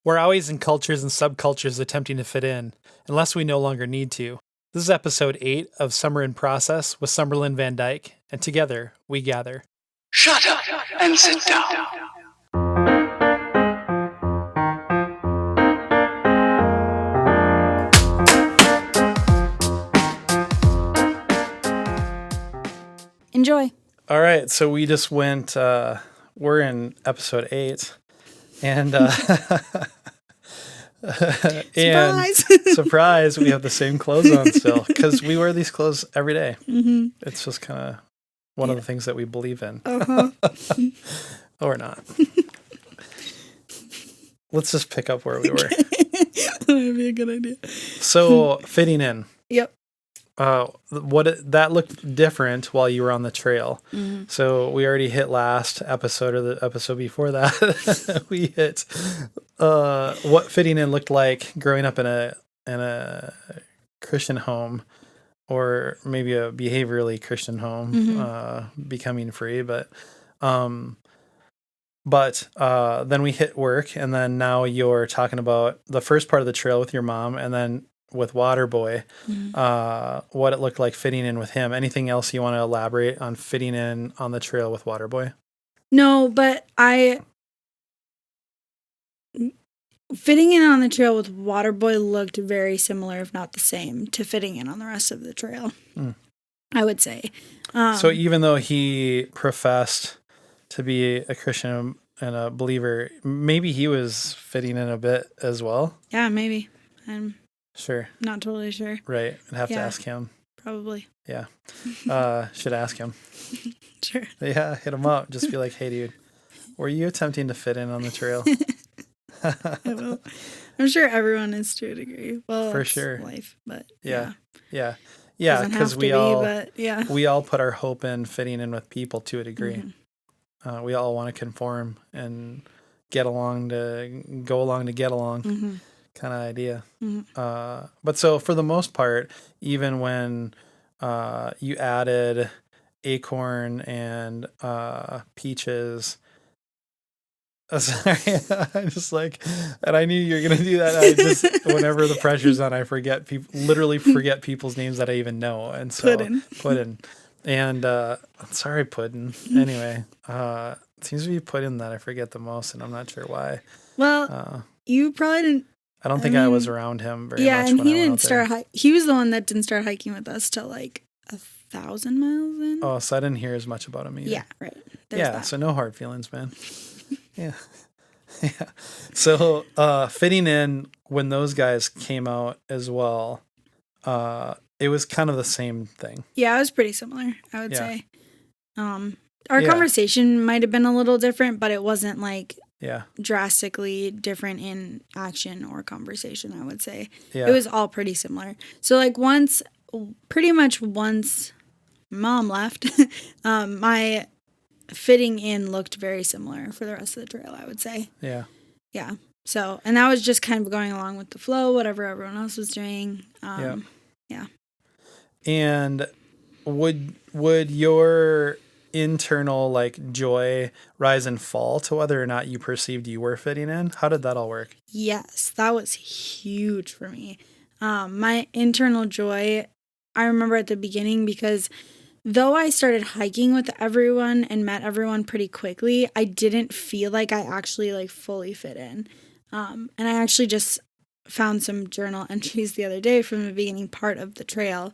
We're always in cultures and subcultures attempting to fit in, unless we no longer need to. This is episode 8 of Summer in Process with Summerlin Van Dyke, and together we gather. Shut up and sit down. Enjoy. All right, so we just went, we're in episode 8, and Surprise! Surprise, we have the same clothes on still, because we wear these clothes every day. Mm-hmm. It's just kind of one of the things that we believe in. Uh-huh. Or not. Let's just pick up where we were. That would be a good idea. So, fitting in. Yep. That looked different while you were on the trail. Mm-hmm. So we already hit last episode or the episode before that. We hit what fitting in looked like growing up in a Christian home, or maybe a behaviorally Christian home, becoming free. But then we hit work, and then now you're talking about the first part of the trail with your mom, and then with Waterboy, what it looked like fitting in with him. Anything else you want to elaborate on fitting in on the trail with Waterboy? No, but fitting in on the trail with Waterboy looked very similar, if not the same, to fitting in on the rest of the trail. I would say. So even though he professed to be a Christian and a believer, maybe he was fitting in a bit as well? Yeah, maybe. I'm sure. Not totally sure. Right. I'd have to ask him. Probably. Yeah. Should ask him. Sure. Yeah, hit him up. Just be like, hey, dude, were you attempting to fit in on the trail? I'm sure everyone is to a degree. Well, for sure. Life, but yeah. Because we all put our hope in fitting in with people to a degree. Mm-hmm. We all want to conform and go along to get along. Mm-hmm. Kind of idea. Mm-hmm. But so for the most part, even when you added Acorn and Peaches, sorry, I just and I knew you were gonna do that. I just, whenever the pressure's on, I forget people's names that I even know, and so Puddin, and sorry, Puddin. Anyway, it seems to be Puddin that I forget the most, and I'm not sure why. Well, you probably didn't. I don't think I was around him very much. Yeah, and he didn't start. He was the one that didn't start hiking with us till 1,000 miles in. Oh, so I didn't hear as much about him either. Yeah, right. So no hard feelings, man. Yeah. So fitting in when those guys came out as well, it was kind of the same thing. Yeah, it was pretty similar, I would say. Our conversation might have been a little different, but it wasn't drastically different in action or conversation, I would say. Yeah. It was all pretty similar. So pretty much once Mom left, my fitting in looked very similar for the rest of the trail, I would say. Yeah. Yeah. So, and that was just kind of going along with the flow, whatever everyone else was doing. Yeah. And would your internal joy rise and fall to whether or not you perceived you were fitting in? How did that all work? Yes, that was huge for me. My internal joy, I remember at the beginning, because though I started hiking with everyone and met everyone pretty quickly, I didn't feel like I actually fully fit in. And I actually just found some journal entries the other day from the beginning part of the trail,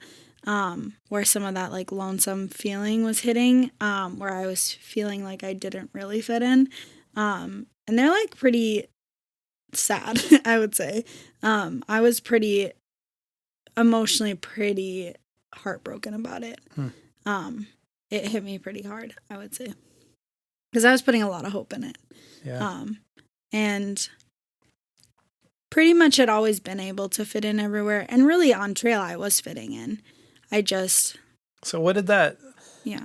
where some of that lonesome feeling was hitting, where I was feeling like I didn't really fit in. And they're pretty sad, I would say. I was pretty emotionally pretty heartbroken about it. It hit me pretty hard, I would say, because I was putting a lot of hope in it. Yeah. And pretty much had always been able to fit in everywhere, and really on trail I was fitting in. So what did that,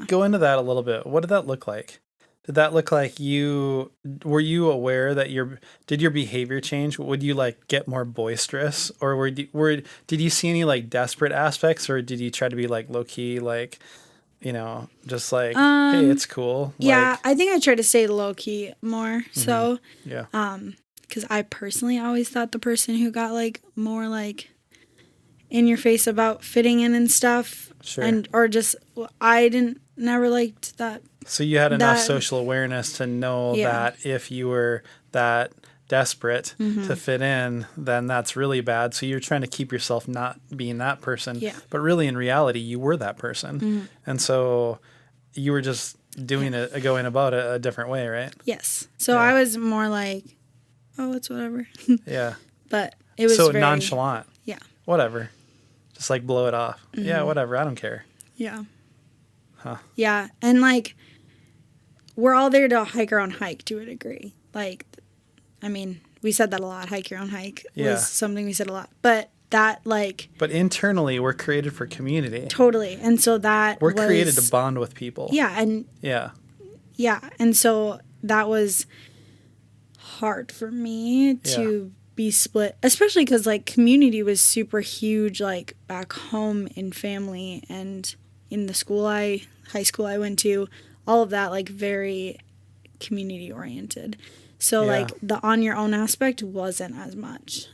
go into that a little bit. What did that look like? Did that look like were you aware that did your behavior change? Would you get more boisterous, or did you see any desperate aspects, or did you try to be low key, just hey, it's cool? Yeah, I think I tried to stay low key more. Mm-hmm. So, because I personally always thought the person who got like more like in your face about fitting in and stuff, Sure. or just I never liked that. So you had enough social awareness to know that if you were that desperate to fit in, then that's really bad. So you're trying to keep yourself not being that person. Yeah. But really, in reality, you were that person. And so you were just doing it, going about it a different way, right? Yes. So I was more like, oh, it's whatever. Yeah. But it was so very nonchalant. Yeah. Whatever. Just like blow it off. Yeah, whatever. I don't care. Yeah. Huh. Yeah. And like, we're all there to hike our own hike to a degree. Like, I mean, we said that a lot. Hike your own hike was something we said a lot. But that like... But internally, we're created for community. Totally. And so that we're created to bond with people. Yeah. And... Yeah. And so that was hard for me to be split, especially because like community was super huge, like back home in family and in the high school I went to, all of that, like very community oriented. So like the on your own aspect wasn't as much.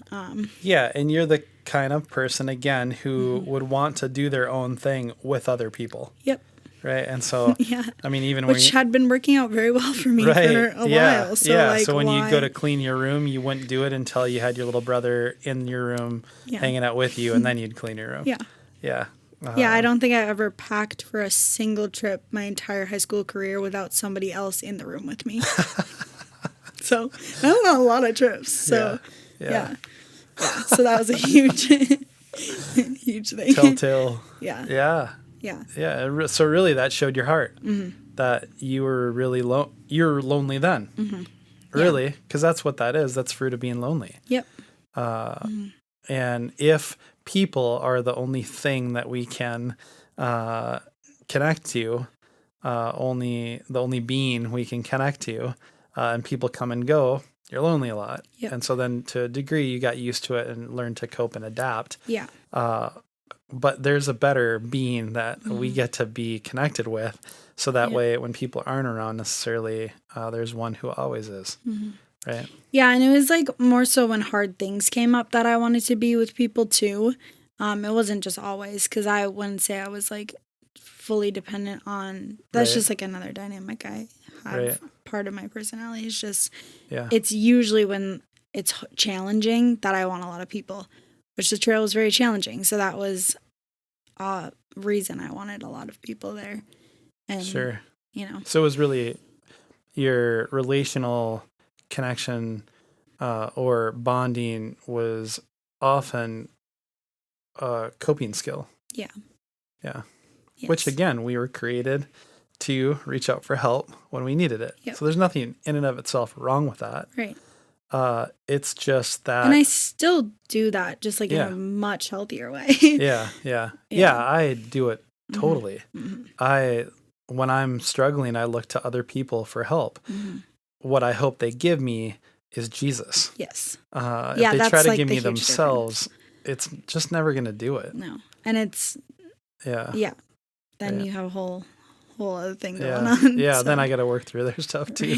Yeah. And you're the kind of person, again, who would want to do their own thing with other people. Yep. Right. And so, I mean, even which had been working out very well for me for a while. So like, so when you go to clean your room, you wouldn't do it until you had your little brother in your room hanging out with you, and then you'd clean your room. Yeah. Yeah. Yeah. I don't think I ever packed for a single trip my entire high school career without somebody else in the room with me. So I went on a lot of trips. So yeah. So that was a huge, huge thing. Telltale. Yeah. Yeah. Yeah. Yeah. So really, that showed your heart that you were really you're lonely then. Really, because that's what that is. That's fruit of being lonely. Yep. And if people are the only thing that we can connect to, the only being we can connect to, and people come and go, you're lonely a lot. Yep. And so then to a degree, you got used to it and learned to cope and adapt. Yeah. But there's a better being that we get to be connected with. So that way, when people aren't around necessarily, there's one who always is. Right? Yeah. And it was like more so when hard things came up that I wanted to be with people too. It wasn't just always, because I wouldn't say I was like fully dependent on, that's just like another dynamic I have. Part of my personality is just, it's usually when it's challenging that I want a lot of people, which the trail was very challenging. So that was a reason I wanted a lot of people there. And, sure. You know. So it was really your relational connection or bonding was often a coping skill. Yeah. Yeah. Yes. Which, again, we were created to reach out for help when we needed it. Yep. So there's nothing in and of itself wrong with that. Right. It's just that... And I still do that, just like in a much healthier way. Yeah, I do it totally. When I'm struggling, I look to other people for help. What I hope they give me is Jesus. Yes. If they try to give me themselves, it's just never going to do it. No. And it's... Yeah. Then you have a whole other thing going on. Yeah, so. Then I got to work through their stuff too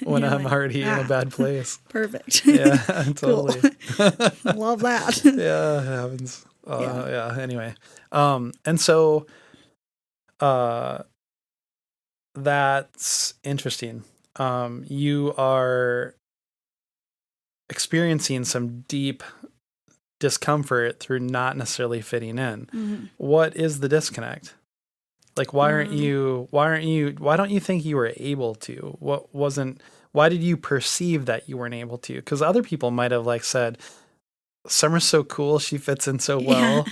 when I'm like, already in a bad place. Perfect. Yeah, totally. Love that. Yeah, it happens. Anyway. And so that's interesting. You are experiencing some deep discomfort through not necessarily fitting in. What is the disconnect? Like, why don't you think you were able to? Why did you perceive that you weren't able to? Because other people might have like said, Summer's so cool, she fits in so well,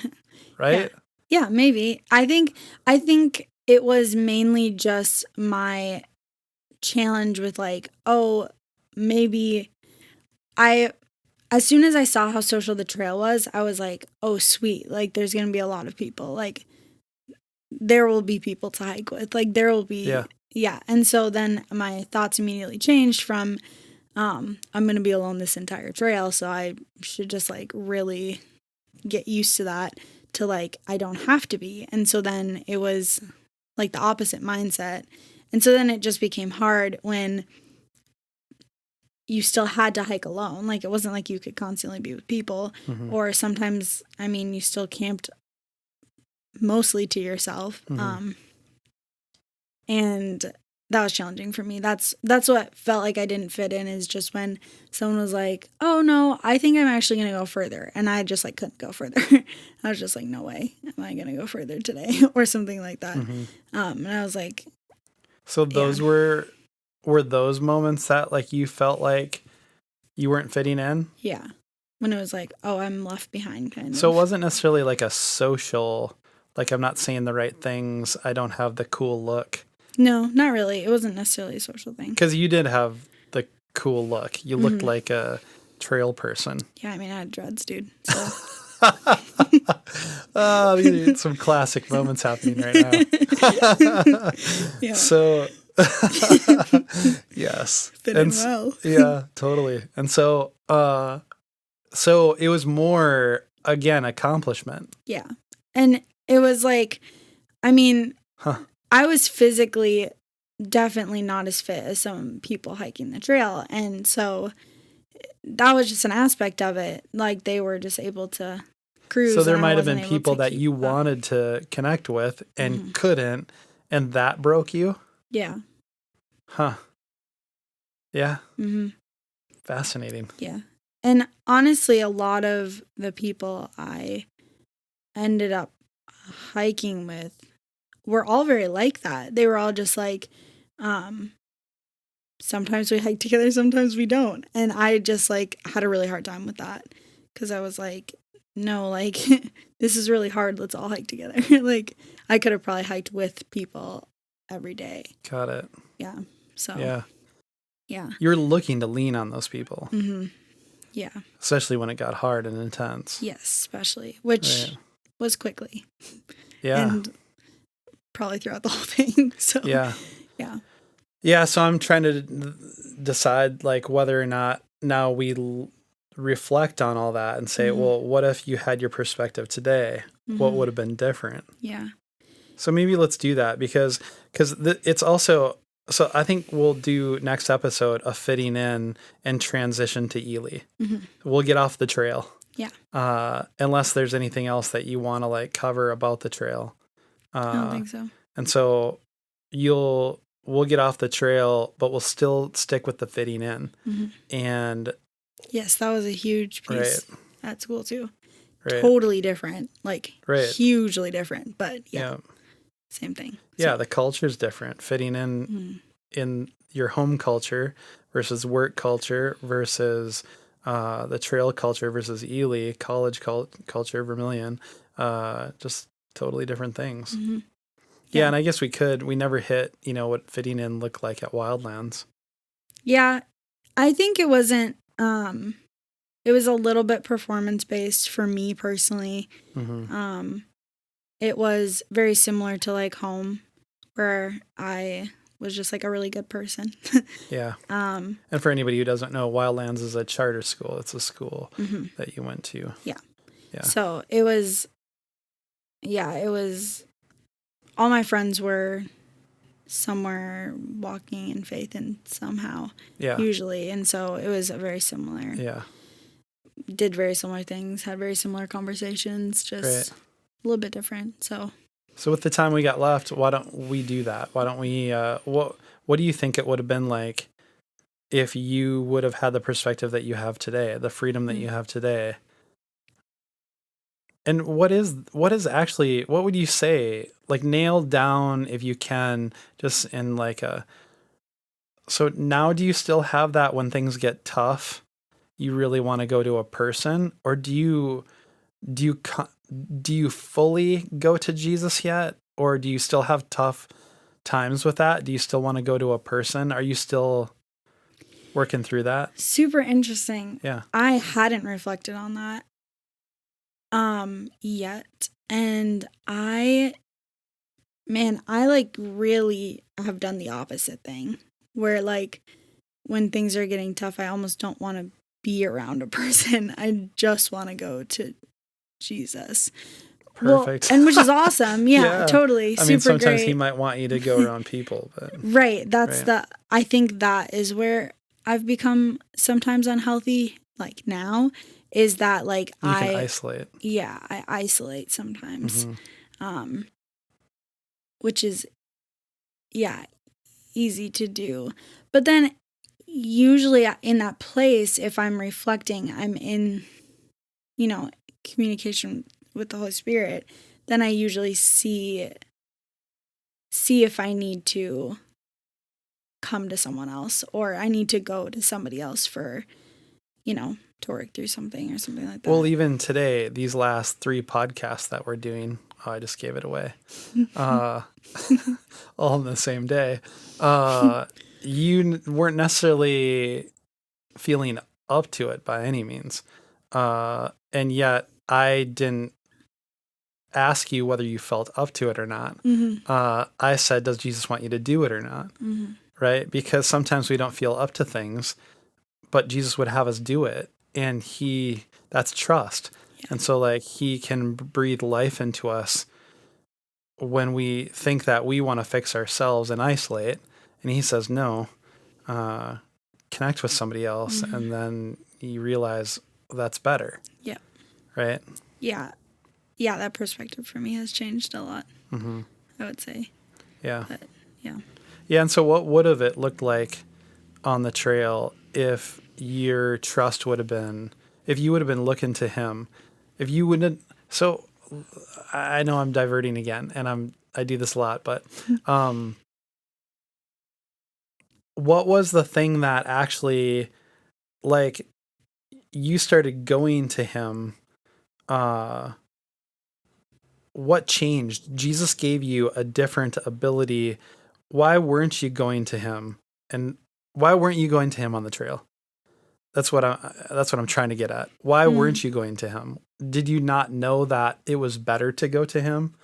right? Yeah, maybe. I think it was mainly just my challenge with like, maybe as soon as I saw how social the trail was, I was like, oh, sweet. Like, there's going to be a lot of people. Like, there will be people to hike with. Like, there will be. Yeah. And so then my thoughts immediately changed from, I'm going to be alone this entire trail. So I should just like really get used to that, to like, I don't have to be. And so then it was like the opposite mindset. And so then it just became hard when you still had to hike alone. Like, it wasn't like you could constantly be with people. Mm-hmm. Or sometimes, I mean, you still camped mostly to yourself. Mm-hmm. And that was challenging for me. That's what felt like I didn't fit in, is just when someone was like, oh no, I think I'm actually going to go further. And I just like couldn't go further. I was just like, no way am I going to go further today, or something like that. Mm-hmm. And I was like, so those were those moments that like you felt like you weren't fitting in? yeah. When it was like, oh, I'm left behind kind of. So it wasn't necessarily like a social, like I'm not saying the right things, I don't have the cool look. No, not really. It wasn't necessarily a social thing. Because you did have the cool look. You looked like a trail person. Yeah, I mean, I had dreads, dude. So. Some classic moments happening right now. Yeah. So, yes. Fit in well. Yeah, totally. And so it was more, again, accomplishment. Yeah. And it was like, I mean, I was physically definitely not as fit as some people hiking the trail. And so that was just an aspect of it. Like, they were just able to cruise. So there might have been people that you wanted to connect with and couldn't, and that broke you? Yeah. Huh. Yeah. Mm-hmm. Fascinating. Yeah. And honestly, a lot of the people I ended up hiking with were all very like that. They were all just like, sometimes we hike together, sometimes we don't. And I just like had a really hard time with that, because I was like, no, like, this is really hard. Let's all hike together. Like, I could have probably hiked with people every day. Got it. Yeah. So. Yeah. Yeah. You're looking to lean on those people. Mm-hmm. Yeah. Especially when it got hard and intense. Yes, especially. Which was quickly. Yeah. And probably throughout the whole thing. So. Yeah. Yeah. Yeah. So I'm trying to decide like whether or not now we reflect on all that and say, well, what if you had your perspective today? What would have been different? Yeah. So maybe let's do that because it's also, so I think we'll do next episode a fitting in and transition to Ely. Mm-hmm. We'll get off the trail. Yeah. Unless there's anything else that you want to like cover about the trail. I don't think so. And so we'll get off the trail, but we'll still stick with the fitting in. Mm-hmm. And yes, that was a huge piece at school too. Right. Totally different, like hugely different, but same thing. Yeah, the culture's different. Fitting in your home culture versus work culture versus the trail culture versus Ely, college culture, Vermilion, just totally different things. Mm-hmm. Yeah, and I guess we never hit, what fitting in looked like at Wildlands. Yeah, I think it wasn't, it was a little bit performance-based for me personally. Mm-hmm. It was very similar to like home, where I was just like a really good person. Yeah. And for anybody who doesn't know, Wildlands is a charter school. It's a school that you went to. Yeah. Yeah. So it was, all my friends were somewhere walking in faith and somehow, usually. And so it was a very similar. Yeah. Did very similar things, had very similar conversations, just a little bit different. So with the time we got left, why don't we do that? Why don't we, what do you think it would have been like if you would have had the perspective that you have today, the freedom that you have today? And what would you say, like nail down if you can, just in like so now do you still have that when things get tough, you really want to go to a person, or do you fully go to Jesus yet? Or do you still have tough times with that? Do you still want to go to a person? Are you still working through that? Super interesting. Yeah. I hadn't reflected on that yet. And I like really have done the opposite thing, where like when things are getting tough, I almost don't want to be around a person. I just want to go to Jesus. Perfect. Well, and which is awesome. Yeah, totally. I mean, sometimes great. he might want you to go around people, but right. That's I think that is where I've become sometimes unhealthy, like now, is that like You can isolate. Yeah, I isolate sometimes. Which is, yeah, easy to do. But then usually in that place, if I'm reflecting, I'm in, communication with the Holy Spirit, then I usually see if I need to come to someone else or I need to go to somebody else for, to work through something or something like that. Well, even today, these last 3 podcasts that we're doing, I just gave it away, all on the same day. You weren't necessarily feeling up to it by any means. And yet I didn't ask you whether you felt up to it or not. I said, does Jesus want you to do it or not? Right? Because sometimes we don't feel up to things, but Jesus would have us do it. And that's trust. Yeah. And so like he can breathe life into us when we think that we want to fix ourselves and isolate. And he says, no, connect with somebody else. And then you realize that's better. Yeah. Right? Yeah. Yeah. That perspective for me has changed a lot, I would say. Yeah. But, yeah. Yeah. And so what would have it looked like on the trail if your trust would have been, if you would have been looking to him, if you wouldn't, so I know I'm diverting again and I do this a lot, but, what was the thing that actually, like, you started going to him, what changed? Jesus gave you a different ability. Why weren't you going to him? And why weren't you going to him on the trail? That's what I'm trying to get at. Why weren't you going to him? Did you not know that it was better to go to him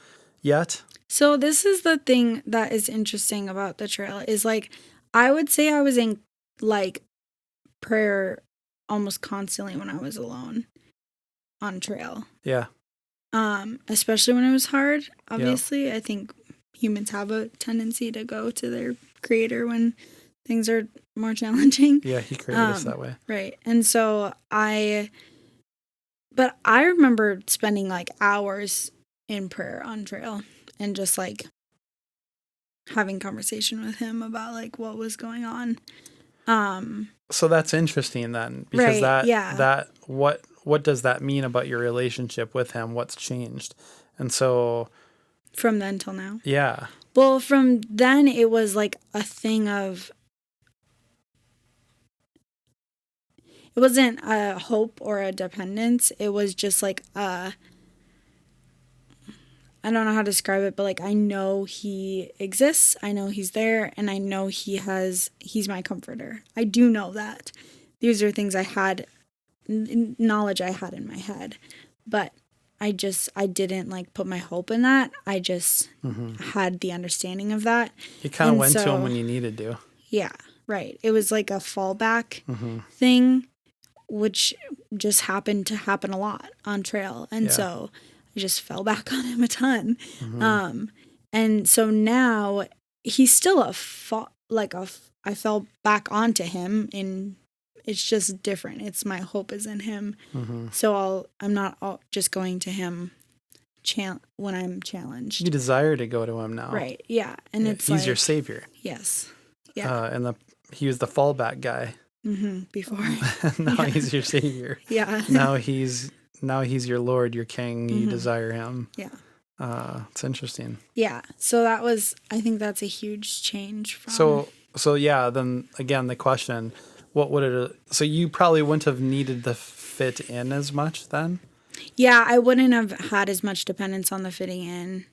yet? So this is the thing that is interesting about the trail is like, I would say I was in like prayer almost constantly when I was alone on trail. Yeah. Especially when it was hard. Obviously, yep. I think humans have a tendency to go to their creator when things are more challenging. Yeah, he created us that way. Right. And so I remember spending like hours in prayer on trail and just like having conversation with him about like what was going on. So that's interesting then, because right, what does that mean about your relationship with him? What's changed? And so from then till now. Yeah. Well, from then it was like a thing of, it wasn't a hope or a dependence. It was just like I don't know how to describe it, but like I know he exists, I know he's there, and I know he's my comforter. I do know that. These are things I had, knowledge I had in my head, but I didn't like put my hope in that. I just had the understanding of that. You kind of went to him when you needed to. Yeah, right. It was like a fallback thing, which just happened to happen a lot on trail. And so I just fell back on him a ton. And so now he's still I fell back onto him, and it's just different. It's my hope is in him. So I'm not just going to him when I'm challenged. You desire to go to him now. Right. Yeah. And it's he's your savior. Yes. Yeah. And he was the fallback guy. Before. Now he's your savior. Yeah. Now he's your Lord, your King. You desire him. Yeah. It's interesting. Yeah. So I think that's a huge change from. So yeah, then again, the question, so you probably wouldn't have needed the fit in as much then? Yeah, I wouldn't have had as much dependence on the fitting in.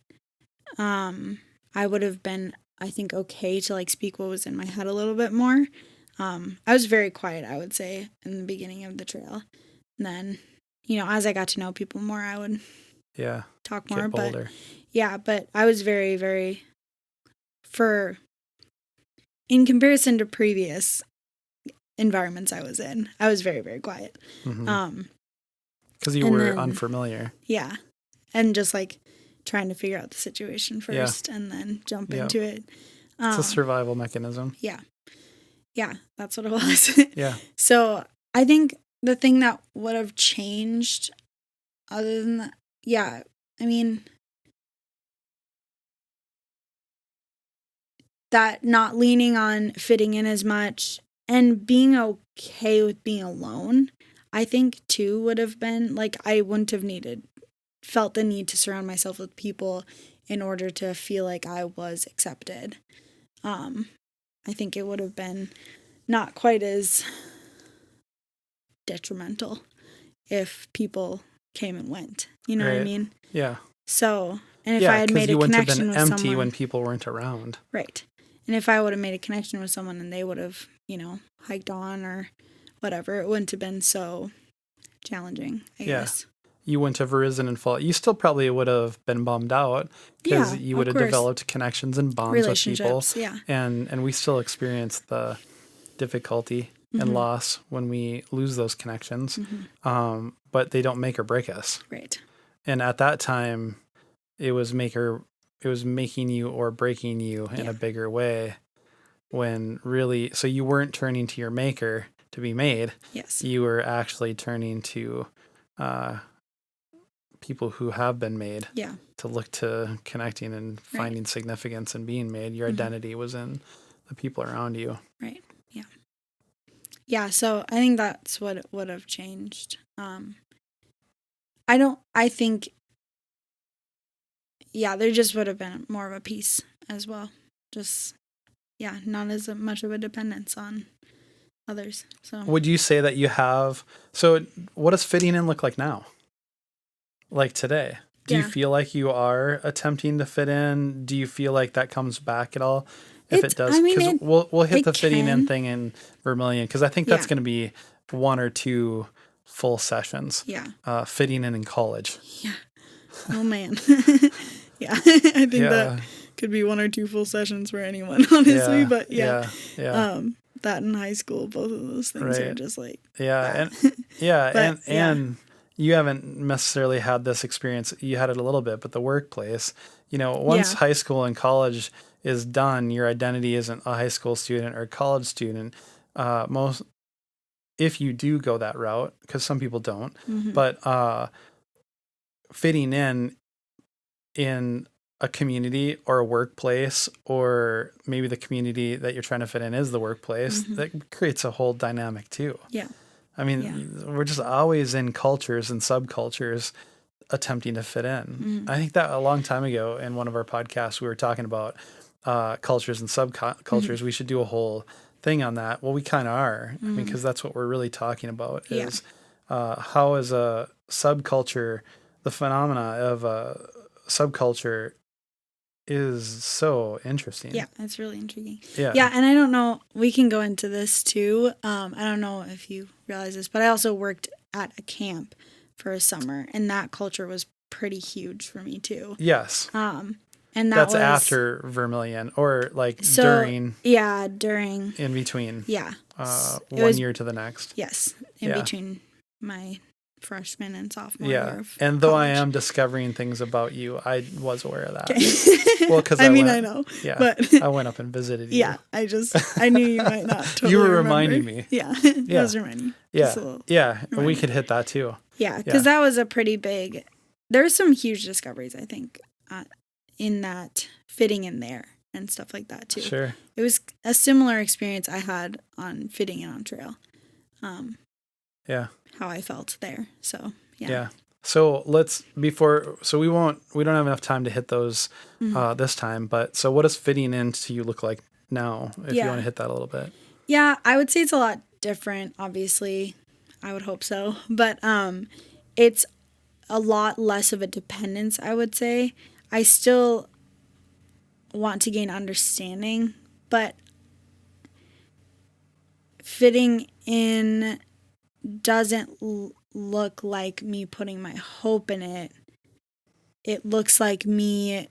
I would have been, I think, okay to like speak what was in my head a little bit more. I was very quiet, I would say, in the beginning of the trail. And then, as I got to know people more, I would talk more. But but I was very, very, in comparison to previous environments I was in, I was very, very quiet. Because you were unfamiliar. Yeah. And just like trying to figure out the situation first and then jump into it. It's a survival mechanism. Yeah. Yeah, that's what it was. Yeah. So I think the thing that would have changed other than that, yeah, I mean, that not leaning on fitting in as much and being okay with being alone, I think too would have been like, I wouldn't have felt the need to surround myself with people in order to feel like I was accepted. I think it would have been not quite as detrimental if people came and went. You know what I mean? Yeah. So, and if I had made a connection with empty someone, when people weren't around. right? And if I would have made a connection with someone and they would have, hiked on or whatever, it wouldn't have been so challenging, I guess. You wouldn't have risen and fallen. You still probably would have been bummed out because you would have developed connections and bonds with people. Yeah. And we still experience the difficulty and loss when we lose those connections. But they don't make or break us. Right. And at that time, it was making you or breaking you in a bigger way, when really, so you weren't turning to your maker to be made. Yes. You were actually turning to people who have been made. Yeah. To look to connecting and finding significance in being made. Your identity was in the people around you. Right. Yeah. Yeah. So I think that's what it would have changed. I think, there just would have been more of a peace as well. Just, not as much of a dependence on others. So would you say that you have, so what does fitting in look like now? Like today? Do you feel like you are attempting to fit in? Do you feel like that comes back at all? If it does, because we'll hit the fitting in thing in Vermilion, because I think that's going to be 1 or 2 full sessions. Yeah. Fitting in college. Yeah. Oh man. Yeah. I think that could be 1 or 2 full sessions for anyone, honestly. Yeah. But Yeah. that in high school, both of those things are just like. Yeah. And you haven't necessarily had this experience. You had it a little bit, but the workplace, once high school and college is done, your identity isn't a high school student or a college student. If you do go that route, because some people don't, but fitting in a community or a workplace, or maybe the community that you're trying to fit in is the workplace, that creates a whole dynamic too. Yeah. I mean, we're just always in cultures and subcultures attempting to fit in. I think that a long time ago in one of our podcasts, we were talking about cultures and subcultures. We should do a whole thing on that. Well, we kind of are. I mean, because that's what we're really talking about is how is a subculture, the phenomena of a subculture is so interesting. Yeah, it's really intriguing. Yeah. Yeah, and I don't know, we can go into this too. I don't know if you realize this, but I also worked at a camp for a summer, and that culture was pretty huge for me too. Yes. And that's after Vermilion, or during. Yeah, during. In between. Yeah. 1 year to the next. Yes, in between my freshman and sophomore year of and though college. I am discovering things about you, I was aware of that. Okay. Well, because I know. Yeah, but I went up and visited you. Yeah, I knew you might not totally You were remember. reminding me. Yeah, I was reminding you. Yeah, and we could hit that too. Yeah, because that was a pretty big, there's some huge discoveries, I think, in that fitting in there and stuff like that too. Sure. It was a similar experience I had on fitting in on trail. How I felt there. So, Yeah. So we don't have enough time to hit those this time, but so what does fitting in to you look like now, if you want to hit that a little bit? Yeah, I would say it's a lot different, obviously. I would hope so. But it's a lot less of a dependence, I would say. I still want to gain understanding, but fitting in doesn't look like me putting my hope in it. It looks like me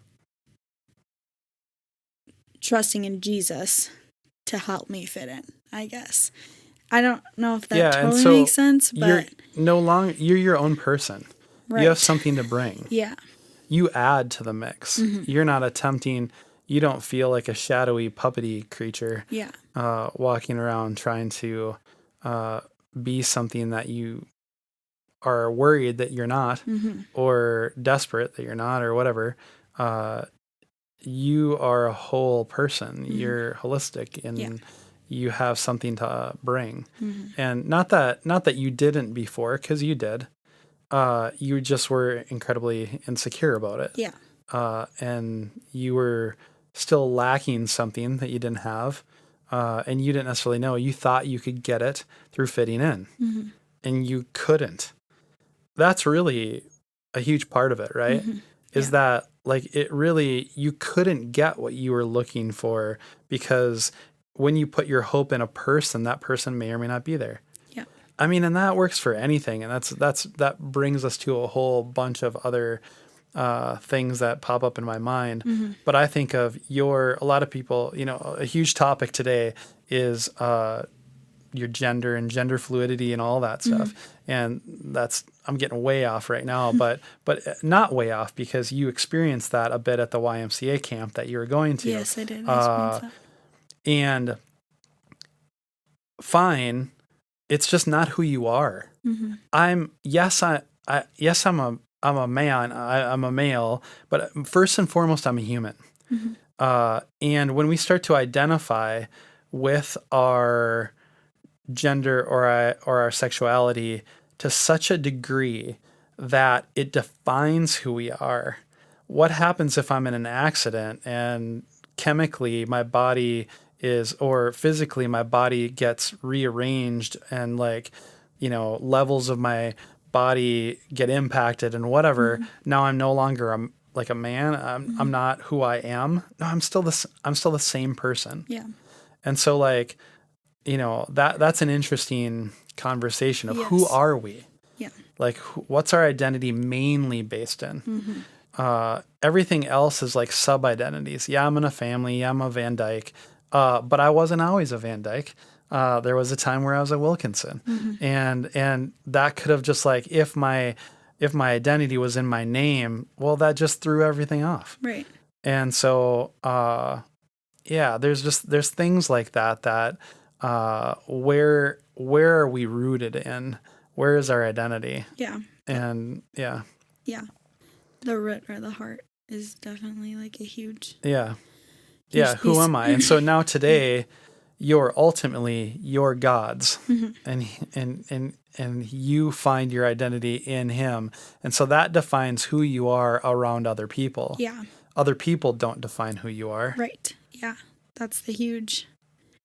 trusting in Jesus to help me fit in, I guess. I don't know if that totally makes sense, but you're your own person. Right. You have something to bring. Yeah. You add to the mix. You're not attempting, you don't feel like a shadowy puppety creature Yeah. walking around trying to be something that you are worried that you're not, or desperate that you're not, or whatever. You are a whole person. You're holistic, and you have something to bring. And not that you didn't before, because you did. You just were incredibly insecure about it. Yeah. And you were still lacking something that you didn't have. And you didn't necessarily know. You thought you could get it through fitting in, and you couldn't. That's really a huge part of it, right? Is that like it really, you couldn't get what you were looking for, because when you put your hope in a person, that person may or may not be there. Yeah. I mean, and that works for anything. And that brings us to a whole bunch of other things that pop up in my mind. But I think of a lot of people, a huge topic today is your gender and gender fluidity and all that stuff. And I'm getting way off right now, but not way off, because you experienced that a bit at the YMCA camp that you were going to. Yes, I did. I experienced that. And fine, it's just not who you are. I'm a man. I'm a male, but first and foremost, I'm a human. And when we start to identify with our gender or our sexuality to such a degree that it defines who we are, what happens if I'm in an accident and chemically my body or physically my body gets rearranged, and levels of my body get impacted and whatever. Now I'm no longer a man. I'm not who I am. No, I'm still the same person. Yeah. And so that's an interesting conversation of who are we? Yeah. What's our identity mainly based in? Everything else is like sub-identities. Yeah, I'm in a family. Yeah, I'm a Van Dyke. But I wasn't always a Van Dyke. There was a time where I was a Wilkinson. And that could have just if my identity was in my name, well, that just threw everything off. Right. And so, there's things like that where are we rooted in? Where is our identity? Yeah. And Yeah. The root or the heart is definitely a huge. Yeah. Yeah. Who am I? And so now today, you're ultimately your God's, and you find your identity in Him. And so that defines who you are around other people. Yeah. Other people don't define who you are. Right. Yeah. That's the huge.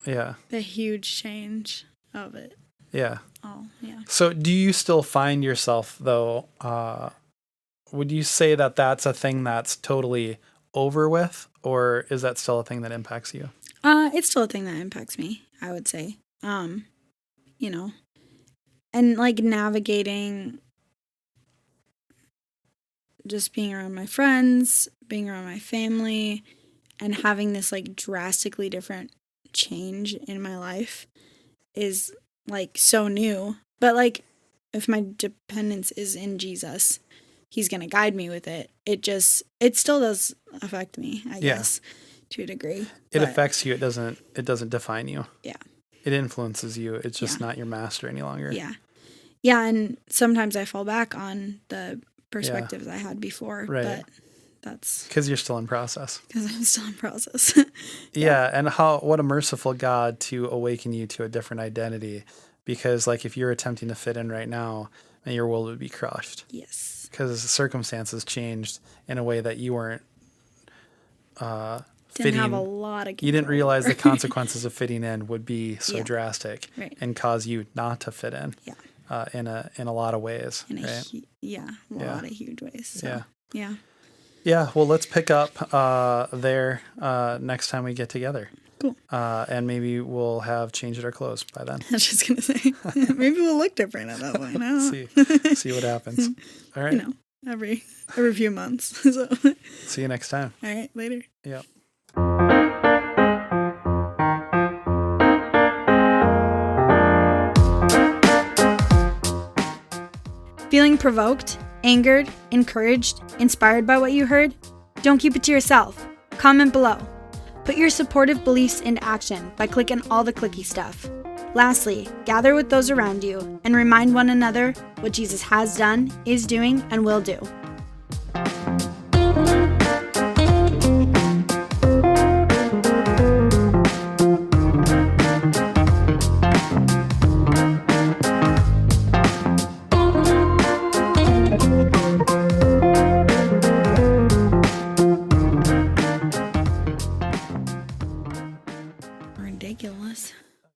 Yeah. The huge change of it. Yeah. Oh, yeah. So do you still find yourself, though, would you say that that's a thing that's totally over with, or is that still a thing that impacts you? It's still a thing that impacts me, I would say. And navigating just being around my friends, being around my family, and having this drastically different change in my life is so new. But if my dependence is in Jesus, He's going to guide me with it. It still does affect me, I guess, to a degree. It affects you. It doesn't define you. Yeah. It influences you. It's just not your master any longer. Yeah. Yeah. And sometimes I fall back on the perspectives I had before, but that's because you're still in process. Because I'm still in process. Yeah. And what a merciful God to awaken you to a different identity. Because if you're attempting to fit in right now, then your world would be crushed. Yes. Because the circumstances changed in a way that you weren't didn't fitting. Have a lot of control. You didn't realize the consequences of fitting in would be so drastic and cause you not to fit in. Yeah. In a lot of ways. A lot of huge ways. So, yeah. Yeah. Well, let's pick up there next time we get together. Cool. And maybe we'll have changed our clothes by then. I was just gonna say, maybe we'll look different at that point. See what happens. All right. Every few months. So. See you next time. All right. Later. Yep. Feeling provoked, angered, encouraged, inspired by what you heard? Don't keep it to yourself. Comment below. Put your supportive beliefs into action by clicking all the clicky stuff. Lastly, gather with those around you and remind one another what Jesus has done, is doing, and will do.